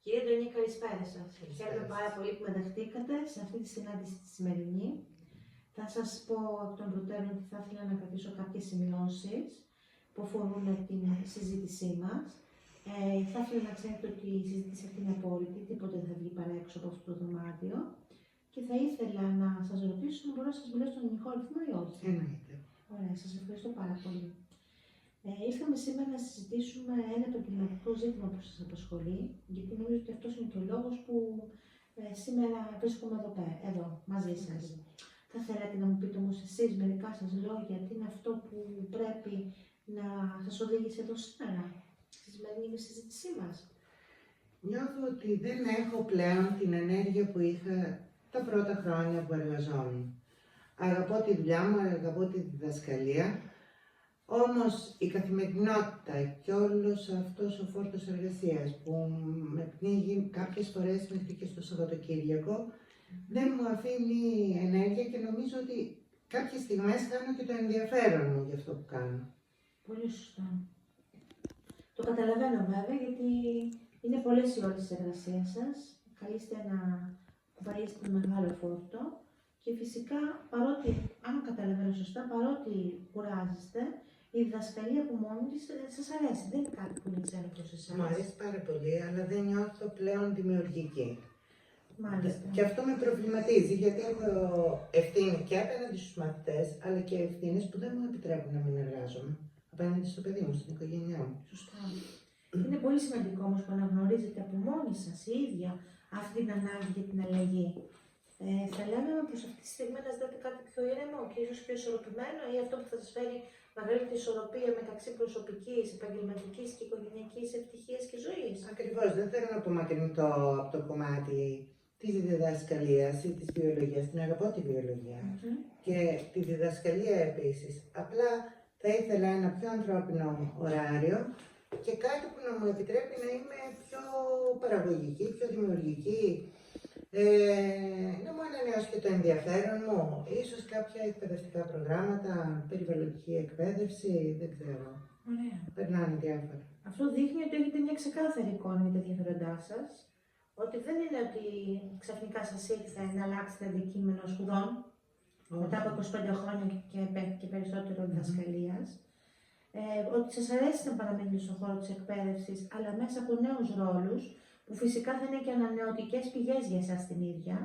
Κυρία Ντονή, καλησπέρα σας. Χαίρομαι πάρα πολύ που με δεχτήκατε σε αυτή τη συνάντηση τη σημερινή. Θα σας πω εκ των προτέρων ότι θα ήθελα να κρατήσω κάποιες σημειώσεις που αφορούν την συζήτησή μας. Θα ήθελα να ξέρετε ότι η συζήτηση αυτή είναι απόλυτη, τίποτε δεν θα βγει παρά έξω από αυτό το δωμάτιο. Και θα ήθελα να σας ρωτήσω αν μπορώ να σας μιλήσω στον ελληνικό αριθμό ή όχι. Εννοείται. Ωραία, σας ευχαριστώ πάρα πολύ. Ήρθαμε σήμερα να συζητήσουμε ένα επαγγελματικό ζήτημα που σας απασχολεί, γιατί νομίζω ότι αυτός είναι και ο λόγος που σήμερα βρίσκομαι εδώ μαζί σας. Θα θέλατε να μου πείτε όμως εσείς μερικά σας λόγια, τι είναι αυτό που πρέπει να σας οδήγησε εδώ σήμερα, στη σημερινή συζήτησή μας. Νιώθω ότι δεν έχω πλέον την ενέργεια που είχα τα πρώτα χρόνια που εργαζόμουν. Αγαπώ τη δουλειά μου, αγαπώ τη διδασκαλία, όμως η καθημερινότητα και όλος αυτός ο φόρτος εργασίας που με πνίγει κάποιες φορές μέχρι και στο Σαββατοκύριακο δεν μου αφήνει ενέργεια και νομίζω ότι κάποιες στιγμές χάνω και το ενδιαφέρον μου για αυτό που κάνω. Πολύ σωστά. Το καταλαβαίνω βέβαια, γιατί είναι πολλές οι ώρες της εργασίας σας. Καλείστε να κουβαλήσετε μεγάλο φόρτο και φυσικά, παρότι, αν καταλαβαίνω σωστά, παρότι κουράζεστε, η διδασκαλία από μόνη της σας αρέσει. Δεν είναι κάτι που είναι ξένο προς εσάς. Μου αρέσει πάρα πολύ, αλλά δεν νιώθω πλέον δημιουργική. Μάλιστα. Και αυτό με προβληματίζει, γιατί έχω ευθύνη και απέναντι στους μαθητές, αλλά και ευθύνες που δεν μου επιτρέπουν να μην εργάζομαι. Απέναντι στο παιδί μου, στην οικογένειά μου. Σωστά. Είναι πολύ σημαντικό όμως που αναγνωρίζετε από μόνοι σας η ίδια αυτή την ανάγκη για την αλλαγή. Θα λέμε πως αυτή τη στιγμή να ζητάτε κάτι πιο ήρεμο και ίσως πιο ισορροπημένο, ή αυτό που θα σας φέρει μεγαλύτερη ισορροπία μεταξύ προσωπικής, επαγγελματικής και οικογενειακής ευτυχίας και ζωής. Ακριβώς, δεν θέλω να απομακρυνθώ από το κομμάτι της διδασκαλίας ή της βιολογίας. Την αγαπώ τη βιολογία. Και τη διδασκαλία επίσης. Απλά θα ήθελα ένα πιο ανθρώπινο ωράριο και κάτι που να μου επιτρέπει να είμαι πιο παραγωγική, πιο δημιουργική. Να μου ανανεώσει και το ενδιαφέρον μου, ίσως κάποια εκπαιδευτικά προγράμματα, περιβαλλοντική εκπαίδευση, δεν ξέρω. Ωραία. Περνάνε διάφορα. Αυτό δείχνει ότι έχετε μια ξεκάθαρη εικόνα για τα ενδιαφέροντά σας, ότι δεν είναι ότι ξαφνικά σας ήρθε να αλλάξετε αντικείμενο σπουδών μετά από 25 χρόνια και περισσότερο διδασκαλίας. Ότι σας αρέσει να παραμείνετε στον χώρο της εκπαίδευσης, αλλά μέσα από νέους ρόλους, που φυσικά θα είναι και ανανεωτικές πηγές για εσάς την ίδια,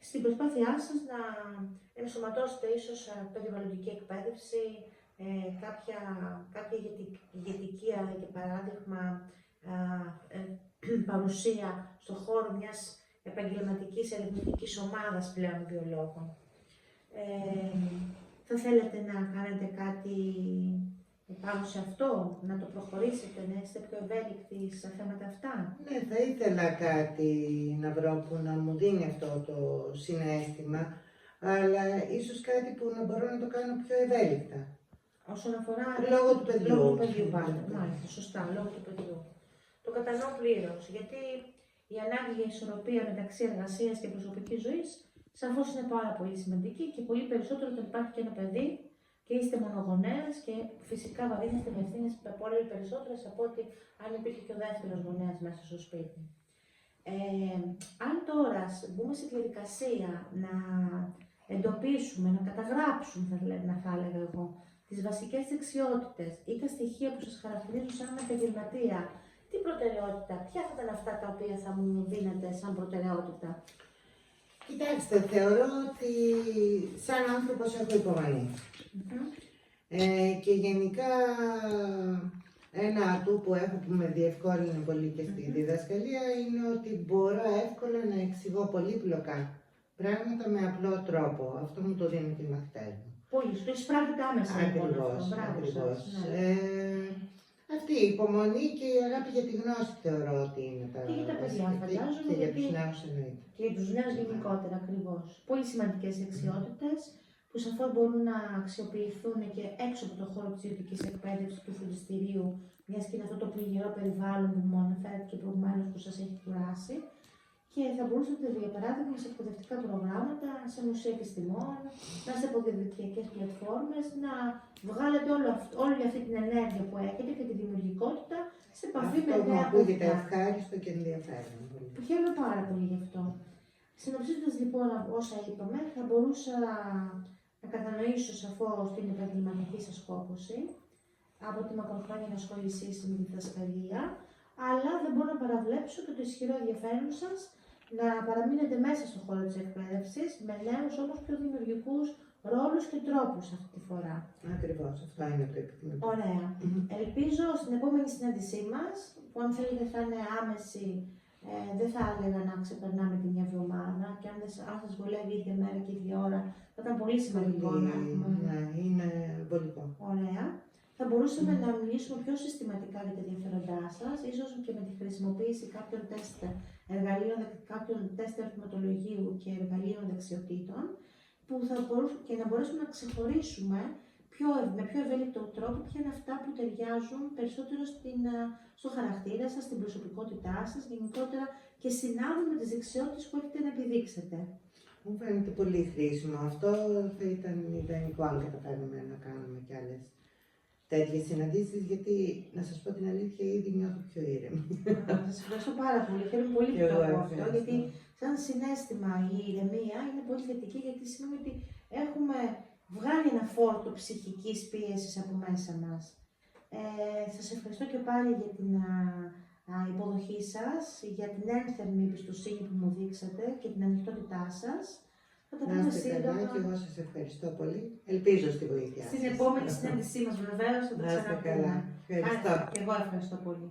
στην προσπάθειά σας να ενσωματώσετε ίσως περιβαλλοντική εκπαίδευση, κάποια ηγετική, αλλά και παράδειγμα παρουσία στον χώρο μιας επαγγελματικής ερευνητικής ομάδας πλέον βιολόγων. Θα θέλετε να κάνετε κάτι πάνω σε αυτό, να το προχωρήσετε, να είστε πιο ευέλικτοι στα θέματα αυτά? Ναι, θα ήθελα κάτι να βρω που να μου δίνει αυτό το συναίσθημα, αλλά ίσως κάτι που να μπορώ να το κάνω πιο ευέλικτα. Όσον αφορά Λόγω του παιδιού. Λόγω του παιδιού πάντα. Μάλιστα, σωστά, λόγω του παιδιού. Το κατανοώ πλήρως, γιατί η ανάγκη για ισορροπία μεταξύ εργασίας και προσωπικής ζωής σαφώς είναι πάρα πολύ σημαντική, και πολύ περισσότερο όταν υπάρχει και ένα παιδί και είστε μονογονέας και φυσικά βαρύνεστε με ευθύνες πολύ περισσότερες από ότι αν υπήρχε και ο δεύτερος γονέας μέσα στο σπίτι. Αν τώρα μπούμε στη διαδικασία να εντοπίσουμε, να καταγράψουμε, θα έλεγα εγώ, τις βασικές δεξιότητες ή τα στοιχεία που σας χαρακτηρίζουν σαν επαγγελματία, τι προτεραιότητα, ποια θα ήταν αυτά τα οποία θα μου δίνετε σαν προτεραιότητα? Κοιτάξτε, θεωρώ ότι σαν άνθρωπος έχω υπομονή. Και γενικά ένα ατού που έχω που με διευκόλυνε πολύ και στη διδασκαλία είναι ότι μπορώ εύκολα να εξηγώ πολύπλοκα πράγματα με απλό τρόπο. Αυτό μου το δίνουν και οι μαθητές μου. Πολύ, το εισπράττετε άμεσα. Ακριβώς, ακριβώς. Αυτή η υπομονή και η αγάπη για τη γνώση θεωρώ ότι είναι τα και για τα παιδιά, φαντάζομαι. Και για τους νέους εννοείται. Και για τους νέους γενικότερα, ακριβώς. Πολύ σημαντικές δεξιότητες που σαφώς μπορούν να αξιοποιηθούν και έξω από το χώρο της ιδιωτικής εκπαίδευσης, του φροντιστηρίου, μιας και είναι αυτό το πληγερό περιβάλλον που μου αναφέρατε και προηγουμένως που σας έχει κουράσει. και θα μπορούσατε, για παράδειγμα, σε εκπαιδευτικά προγράμματα, σε μουσεία επιστημών, μέσα από διαδικτυακές πλατφόρμες, να βγάλετε όλη αυτή την ενέργεια που έχετε και τη δημιουργικότητα σε επαφή με Αυτό μου νέα ακούγεται παιδιά. ευχάριστο και ενδιαφέρον. πολύ. Χαίρομαι πάρα πολύ γι' αυτό. Συνοψίζοντας λοιπόν όσα είπαμε, θα μπορούσα να κατανοήσω σαφώς την επαγγελματική σας κόπωση από τη μακροχρόνια ενασχόλησή σας με τη διδασκαλία, αλλά δεν μπορώ να παραβλέψω και το ισχυρό ενδιαφέρον σας να παραμείνετε μέσα στον χώρο της εκπαίδευσης, με νέους όμως πιο δημιουργικούς ρόλους και τρόπους αυτή τη φορά. Ακριβώς, αυτό είναι το επιθυμητό. Ωραία. Ελπίζω στην επόμενη συνάντησή μας, που αν θέλετε θα είναι άμεση, δεν θα έλεγα να ξεπερνάμε τη μια εβδομάδα και αν σας βολεύει η ίδια μέρα και η ίδια ώρα, θα ήταν πολύ σημαντικό να έχουμε. Ναι, είναι βολικό. Ωραία. Θα μπορούσαμε να μιλήσουμε πιο συστηματικά για τα ενδιαφέροντά σας, ίσως και με τη χρησιμοποίηση κάποιων τεστ εργαλείων, κάποιων τεστ ερωτηματολογίου και εργαλείων δεξιοτήτων, που θα μπορούσαμε και να μπορέσουμε να ξεχωρίσουμε με πιο ευέλικτο τρόπο ποια είναι αυτά που ταιριάζουν περισσότερο στο χαρακτήρα σας, στην προσωπικότητά σας, γενικότερα και συνάδουν με τις δεξιότητες που έχετε να επιδείξετε. Μου φαίνεται πολύ χρήσιμο. Αυτό θα ήταν ιδανικό αν καταφέρουμε να κάνουμε κι άλλες τέτοιες συναντήσεις, γιατί να σας πω την αλήθεια, ήδη νιώθω πιο ήρεμη. Σας ευχαριστώ πάρα πολύ. Χαίρομαι πολύ που το ακούω αυτό, γιατί σαν συναίσθημα η ηρεμία είναι πολύ θετική, γιατί σημαίνει ότι έχουμε βγάλει ένα φόρτο ψυχικής πίεσης από μέσα μας. Σας ευχαριστώ και πάλι για την υποδοχή σας, για την ένθερμη εμπιστοσύνη που μου δείξατε και την ανοιχτότητά σας. Θα τα Να πούμε είστε καλά σύντομα. και εγώ σας ευχαριστώ πολύ. Ελπίζω στη βοήθεια σας. Στην επόμενη συνάντησή μας βεβαίως θα τα Να είστε ξαναπούμε. καλά. Ευχαριστώ. Και εγώ ευχαριστώ πολύ.